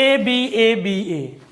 ABA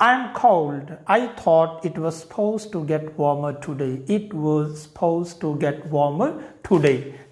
I am cold. I thought it was supposed to get warmer today. It was supposed to get warmer today.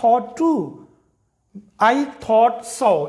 thought too. I thought so.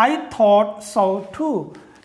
I thought so too.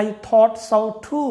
I thought so too.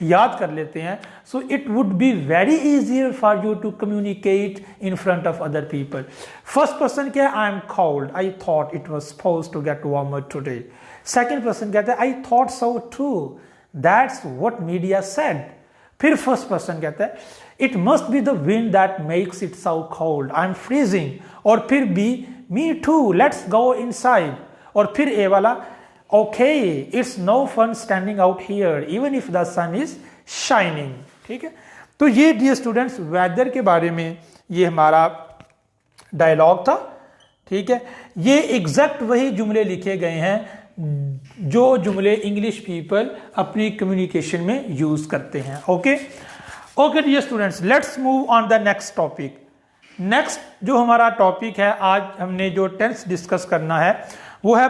याद कर लेते हैं, so it would be very easier for you to communicate in front of other people. First person क्या है, I am cold, I thought it was supposed to get warmer today. Second person कहता है I thought so too, that's what media said. फिर first person कहता है it must be the wind that makes it so cold, I am freezing. और फिर B, me to, let's go inside. और फिर A वाला, okay it's no fun standing out here even if the sun is shining. ठीक है, तो ये dear students weather के बारे में ये हमारा डायलॉग था। ठीक है, ये एग्जैक्ट वही जुमले लिखे गए हैं जो जुमले इंग्लिश पीपल अपनी कम्युनिकेशन में यूज करते हैं। Okay okay dear students, let's move on the next topic. Next जो हमारा टॉपिक है, आज हमने जो टेंस डिस्कस करना है वो है